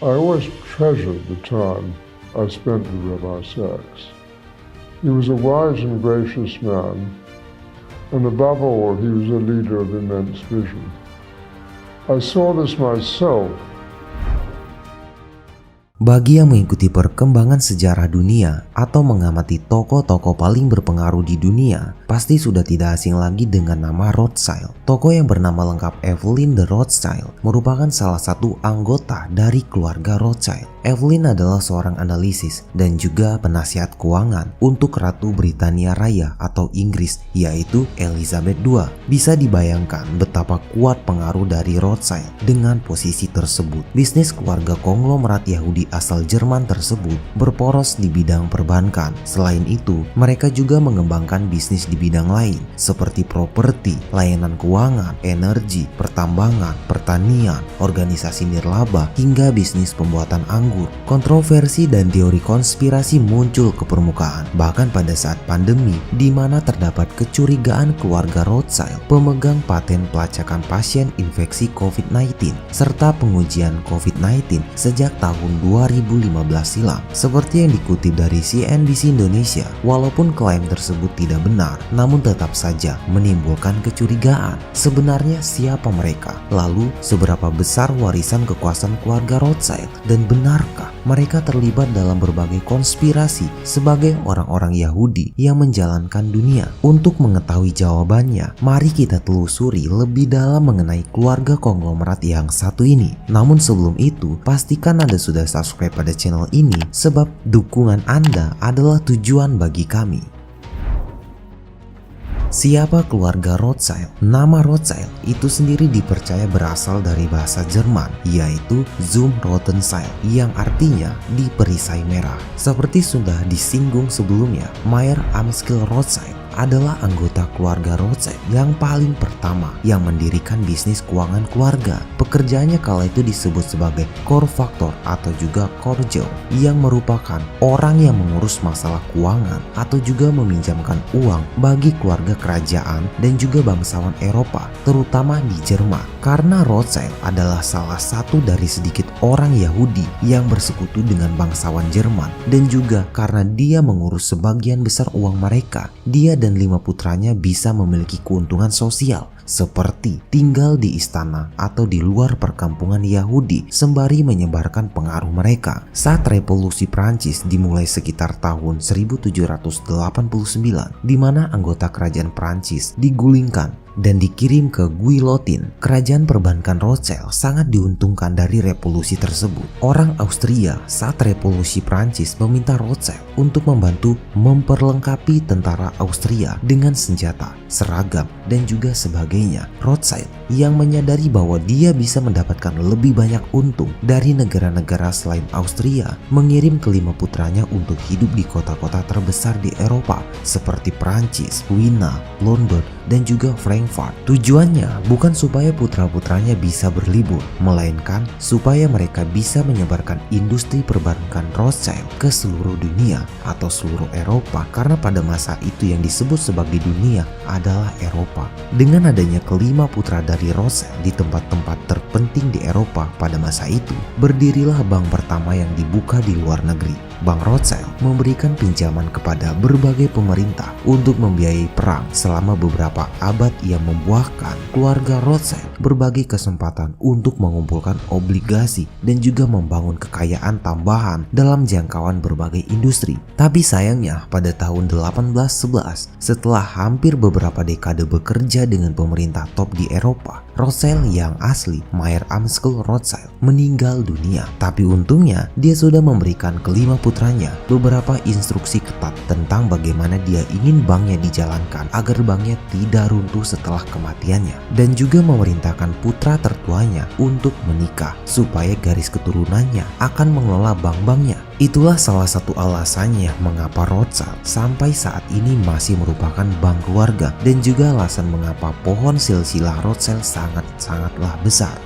I always treasured the time I spent with Rabbi Sachs. He was a wise and gracious man, and above all, he was a leader of immense vision. I saw this myself. Bagi yang mengikuti perkembangan sejarah dunia atau mengamati tokoh-tokoh paling berpengaruh di dunia, pasti sudah tidak asing lagi dengan nama Rothschild. Tokoh yang bernama lengkap Evelyn de Rothschild merupakan salah satu anggota dari keluarga Rothschild. Evelyn adalah seorang analisis dan juga penasihat keuangan untuk Ratu Britania Raya atau Inggris, yaitu Elizabeth II. Bisa dibayangkan betapa kuat pengaruh dari Rothschild dengan posisi tersebut. Bisnis keluarga konglomerat Yahudi asal Jerman tersebut berporos di bidang perbankan. Selain itu, mereka juga mengembangkan bisnis di bidang lain seperti properti, layanan keuangan, energi, pertambangan, pertanian, organisasi nirlaba, hingga bisnis pembuatan anggur. Kontroversi dan teori konspirasi muncul ke permukaan bahkan pada saat pandemi, di mana terdapat kecurigaan keluarga Rothschild pemegang paten pelacakan pasien infeksi COVID-19 serta pengujian COVID-19 sejak tahun 2015 silam. Seperti yang dikutip dari CNBC Indonesia, walaupun klaim tersebut tidak benar, namun tetap saja menimbulkan kecurigaan. Sebenarnya siapa mereka? Lalu seberapa besar warisan kekuasaan keluarga Rothschild? Dan benarkah mereka terlibat dalam berbagai konspirasi sebagai orang-orang Yahudi yang menjalankan dunia? Untuk mengetahui jawabannya, mari kita telusuri lebih dalam mengenai keluarga konglomerat yang satu ini. Namun sebelum itu, pastikan Anda sudah subscribe pada channel ini sebab dukungan Anda adalah tujuan bagi kami. Siapa keluarga Rothschild? Nama Rothschild itu sendiri dipercaya berasal dari bahasa Jerman, yaitu Zum Rothenschild, yang artinya di perisai merah. Seperti sudah disinggung sebelumnya, Mayer Amschel Rothschild adalah anggota keluarga Rothschild yang paling pertama yang mendirikan bisnis keuangan keluarga. Pekerjaannya kala itu disebut sebagai Korfaktor atau juga Korjo, yang merupakan orang yang mengurus masalah keuangan atau juga meminjamkan uang bagi keluarga kerajaan dan juga bangsawan Eropa, terutama di Jerman. Karena Rothschild adalah salah satu dari sedikit orang Yahudi yang bersekutu dengan bangsawan Jerman, dan juga karena dia mengurus sebagian besar uang mereka, dia dan 5 putranya bisa memiliki keuntungan sosial seperti tinggal di istana atau di luar perkampungan Yahudi sembari menyebarkan pengaruh mereka. Saat revolusi Prancis dimulai sekitar tahun 1789, di mana anggota kerajaan Prancis digulingkan dan dikirim ke guillotine, kerajaan perbankan Rothschild sangat diuntungkan dari revolusi tersebut. Orang Austria saat revolusi Prancis meminta Rothschild untuk membantu memperlengkapi tentara Austria dengan senjata, seragam, dan juga sebagainya. Rothschild yang menyadari bahwa dia bisa mendapatkan lebih banyak untung dari negara-negara selain Austria, mengirim ke-5 putranya untuk hidup di kota-kota terbesar di Eropa seperti Prancis, Wina, London, dan juga Frankfurt. Tujuannya bukan supaya putra-putranya bisa berlibur, melainkan supaya mereka bisa menyebarkan industri perbankan Rothschild ke seluruh dunia atau seluruh Eropa, karena pada masa itu yang disebut sebagai dunia adalah Eropa. Dengan adanya ke-5 putra dari Rothschild di tempat-tempat terpenting di Eropa pada masa itu, berdirilah bank pertama yang dibuka di luar negeri. Bank Rothschild memberikan pinjaman kepada berbagai pemerintah untuk membiayai perang selama beberapa abad, yang membuahkan keluarga Rothschild berbagai kesempatan untuk mengumpulkan obligasi dan juga membangun kekayaan tambahan dalam jangkauan berbagai industri. Tapi sayangnya pada tahun 1811, setelah hampir beberapa dekade bekerja dengan pemerintah top di Eropa, Rothschild yang asli, Mayer Amschel Rothschild, meninggal dunia. Tapi untungnya dia sudah memberikan ke-5 putranya beberapa instruksi ketat tentang bagaimana dia ingin banknya dijalankan agar banknya tidak runtuh setelah kematiannya, dan juga memerintahkan putra tertuanya untuk menikah supaya garis keturunannya akan mengelola bank-banknya. Itulah salah satu alasannya mengapa Rothschild sampai saat ini masih merupakan bank keluarga, dan juga alasan mengapa pohon silsilah Rothschild sangat-sangatlah besar.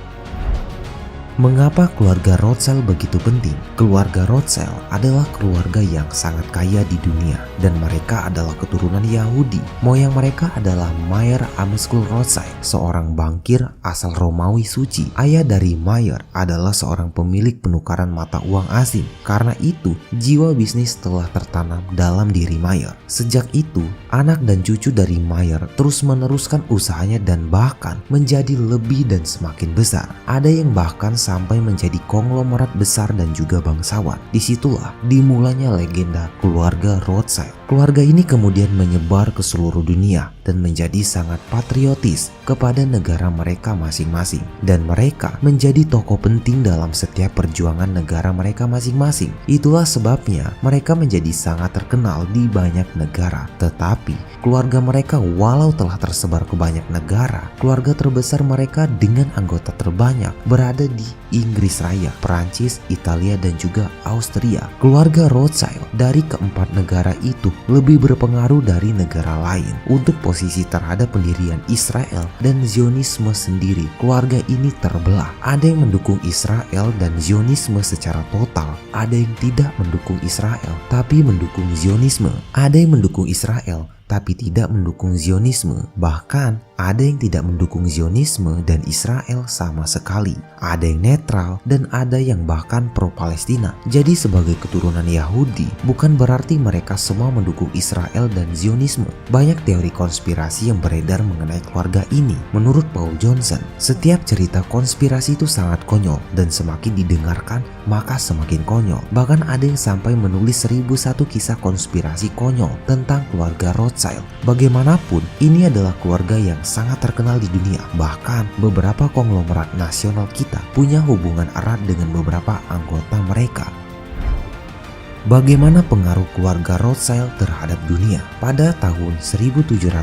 Mengapa keluarga Rothschild begitu penting? Keluarga Rothschild adalah keluarga yang sangat kaya di dunia dan mereka adalah keturunan Yahudi. Moyang mereka adalah Mayer Ameskul Rothschild, seorang bankir asal Romawi suci. Ayah dari Mayer adalah seorang pemilik penukaran mata uang asing. Karena itu, jiwa bisnis telah tertanam dalam diri Mayer. Sejak itu, anak dan cucu dari Mayer terus meneruskan usahanya dan bahkan menjadi lebih dan semakin besar. Ada yang bahkan sampai menjadi konglomerat besar dan juga bangsawan. Disitulah dimulainya legenda keluarga Rothschild. Keluarga ini kemudian menyebar ke seluruh dunia dan menjadi sangat patriotis kepada negara mereka masing-masing. Dan mereka menjadi tokoh penting dalam setiap perjuangan negara mereka masing-masing. Itulah sebabnya mereka menjadi sangat terkenal di banyak negara. Tetapi keluarga mereka walau telah tersebar ke banyak negara, keluarga terbesar mereka dengan anggota terbanyak berada di Inggris Raya, Perancis, Italia dan juga Austria. Keluarga Rothschild dari keempat negara itu lebih berpengaruh dari negara lain untuk posisi terhadap pendirian Israel dan Zionisme sendiri. Keluarga ini terbelah. Ada yang mendukung Israel dan Zionisme secara total, ada yang tidak mendukung Israel tapi mendukung Zionisme. Ada yang mendukung Israel tapi tidak mendukung Zionisme. Bahkan ada yang tidak mendukung Zionisme dan Israel sama sekali. Ada yang netral dan ada yang bahkan pro-Palestina. Jadi sebagai keturunan Yahudi, bukan berarti mereka semua mendukung Israel dan Zionisme. Banyak teori konspirasi yang beredar mengenai keluarga ini. Menurut Paul Johnson, setiap cerita konspirasi itu sangat konyol dan semakin didengarkan maka semakin konyol. Bahkan ada yang sampai menulis 1001 kisah konspirasi konyol tentang keluarga Rothschild. Bagaimanapun, ini adalah keluarga yang sangat terkenal di dunia. Bahkan beberapa konglomerat nasional kita punya hubungan erat dengan beberapa anggota mereka. Bagaimana pengaruh keluarga Rothschild terhadap dunia? Pada tahun 1790,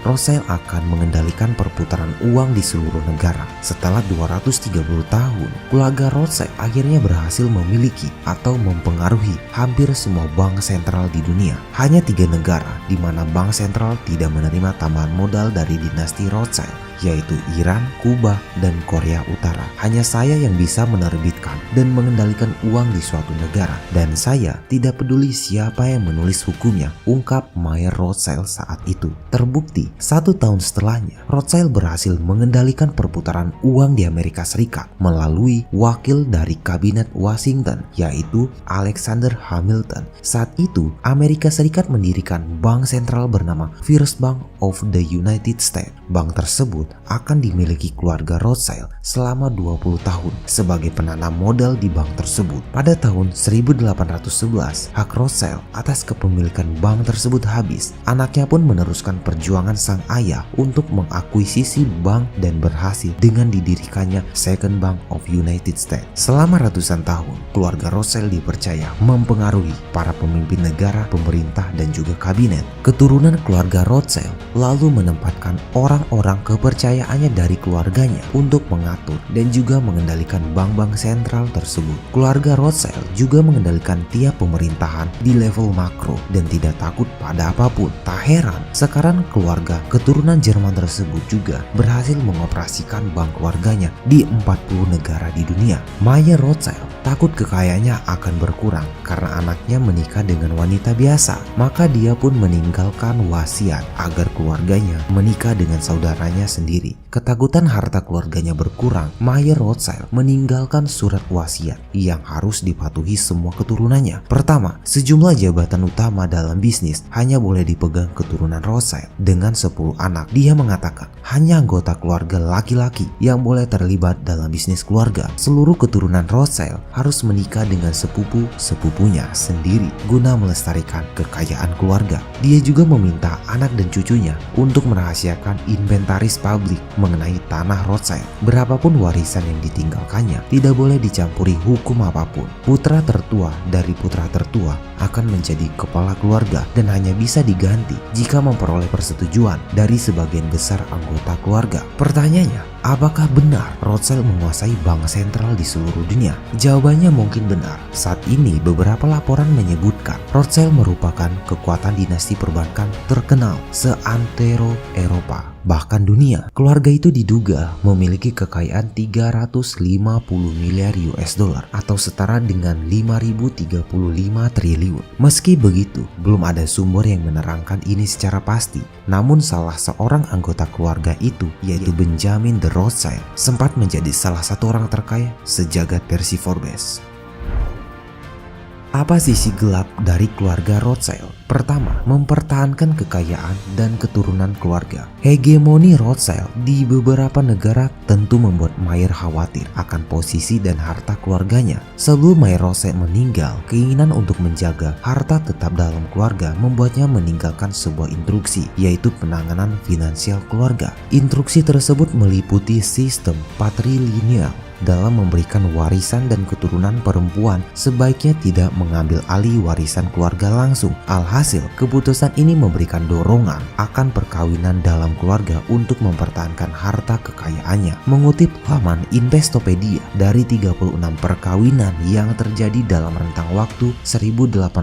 Rothschild akan mengendalikan perputaran uang di seluruh negara. Setelah 230 tahun, keluarga Rothschild akhirnya berhasil memiliki atau mempengaruhi hampir semua bank sentral di dunia. Hanya 3 negara di mana bank sentral tidak menerima tambahan modal dari dinasti Rothschild, yaitu Iran, Kuba, dan Korea Utara. Hanya saya yang bisa menerbitkan dan mengendalikan uang di suatu negara. Dan saya tidak peduli siapa yang menulis hukumnya, ungkap Mayer Rothschild saat itu. Terbukti, 1 tahun setelahnya, Rothschild berhasil mengendalikan perputaran uang di Amerika Serikat melalui wakil dari kabinet Washington, yaitu Alexander Hamilton. Saat itu, Amerika Serikat mendirikan bank sentral bernama First Bank of the United States. Bank tersebut akan dimiliki keluarga Rothschild selama 20 tahun sebagai penanam modal di bank tersebut. Pada tahun 1811, hak Rothschild atas kepemilikan bank tersebut habis. Anaknya pun meneruskan perjuangan sang ayah untuk mengakuisisi bank dan berhasil dengan didirikannya Second Bank of United States. Selama ratusan tahun, keluarga Rothschild dipercaya mempengaruhi para pemimpin negara, pemerintah, dan juga kabinet. Keturunan keluarga Rothschild lalu menempatkan orang-orang kepercayaannya dari keluarganya untuk mengatur dan juga mengendalikan bank-bank sentral tersebut. Keluarga Rothschild juga mengendalikan tiap pemerintahan di level makro dan tidak takut pada apapun. Tak heran, sekarang keluarga keturunan Jerman tersebut juga berhasil mengoperasikan bank keluarganya di 40 negara di dunia. Mayer Rothschild takut kekayaannya akan berkurang karena anaknya menikah dengan wanita biasa. Maka dia pun meninggalkan wasiat agar keluarganya menikah dengan saudaranya sendiri. Ketakutan harta keluarganya berkurang, Mayer Rothschild meninggalkan surat wasiat yang harus dipatuhi semua keturunannya. Pertama, sejumlah jabatan utama dalam bisnis hanya boleh dipegang keturunan Rothschild dengan 10 anak. Dia mengatakan hanya anggota keluarga laki-laki yang boleh terlibat dalam bisnis keluarga. Seluruh keturunan Rothschild harus menikah dengan sepupu-sepupunya sendiri guna melestarikan kekayaan keluarga. Dia juga meminta anak dan cucunya untuk merahasiakan inventaris publik mengenai tanah Rothschild. Berapapun warisan yang ditinggalkannya tidak boleh dicampuri hukum apapun. Putra tertua dari putra tertua akan menjadi kepala keluarga dan hanya bisa diganti jika memperoleh persetujuan dari sebagian besar anggota keluarga. Pertanyaannya, apakah benar Rothschild menguasai bank sentral di seluruh dunia? Jawabannya mungkin benar. Saat ini beberapa laporan menyebutkan Rothschild merupakan kekuatan dinasti perbankan terkenal seantero Eropa. bahkan dunia. Keluarga itu diduga memiliki kekayaan 350 miliar US dollar atau setara dengan 5.035 triliun. Meski begitu, belum ada sumber yang menerangkan ini secara pasti. Namun salah seorang anggota keluarga itu, yaitu Benjamin de Rothschild, sempat menjadi salah satu orang terkaya sejagat versi Forbes. Apa sisi gelap dari keluarga Rothschild? Pertama, mempertahankan kekayaan dan keturunan keluarga. Hegemoni Rothschild di beberapa negara tentu membuat Mayer khawatir akan posisi dan harta keluarganya. Sebelum Mayer Rothschild meninggal, keinginan untuk menjaga harta tetap dalam keluarga membuatnya meninggalkan sebuah instruksi, yaitu penanganan finansial keluarga. Instruksi tersebut meliputi sistem patrilineal dalam memberikan warisan, dan keturunan perempuan sebaiknya tidak mengambil alih warisan keluarga langsung. Alhasil, keputusan ini memberikan dorongan akan perkawinan dalam keluarga untuk mempertahankan harta kekayaannya. Mengutip laman Investopedia, dari 36 perkawinan yang terjadi dalam rentang waktu 1824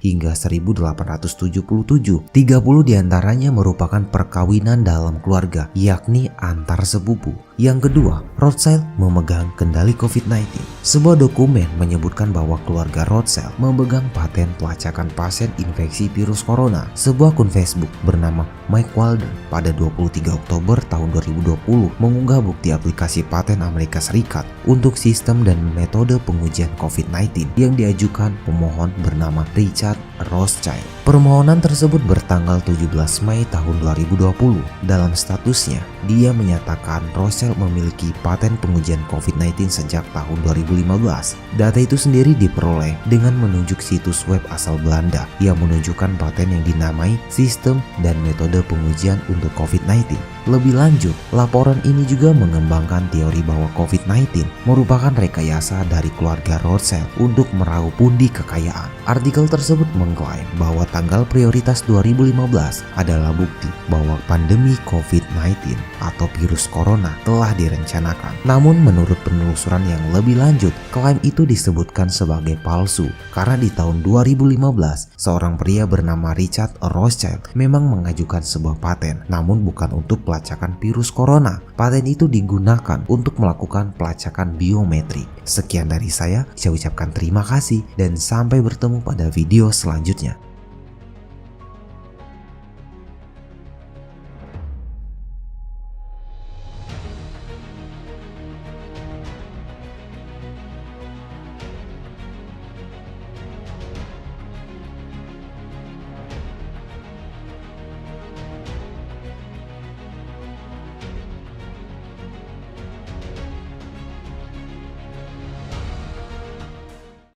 hingga 1877, 30 diantaranya merupakan perkawinan dalam keluarga, yakni antar sepupu. Yang kedua, Rothschild memegang kendali COVID-19. Sebuah dokumen menyebutkan bahwa keluarga Rothschild memegang paten pelacakan pasien infeksi virus corona. Sebuah akun Facebook bernama Mike Walden pada 23 Oktober tahun 2020 mengunggah bukti aplikasi paten Amerika Serikat untuk sistem dan metode pengujian COVID-19 yang diajukan pemohon bernama Richard Rothschild. Permohonan tersebut bertanggal 17 Mei tahun 2020. Dalam statusnya, dia menyatakan Rothschild memiliki paten pengujian COVID-19 sejak tahun 2015. Data itu sendiri diperoleh dengan menunjuk situs web asal Belanda yang menunjukkan paten yang dinamai Sistem dan Metode Pengujian untuk COVID-19. Lebih lanjut, laporan ini juga mengembangkan teori bahwa COVID-19 merupakan rekayasa dari keluarga Rothschild untuk meraup pundi kekayaan. Artikel tersebut mengklaim bahwa tanggal prioritas 2015 adalah bukti bahwa pandemi COVID-19 atau virus corona telah direncanakan. Namun menurut penelusuran yang lebih lanjut, klaim itu disebutkan sebagai palsu karena di tahun 2015 seorang pria bernama Richard Rothschild memang mengajukan sebuah paten, namun bukan untuk pelacakan virus corona. Paten itu digunakan untuk melakukan pelacakan biometrik. Sekian dari saya ucapkan terima kasih dan sampai bertemu pada video selanjutnya.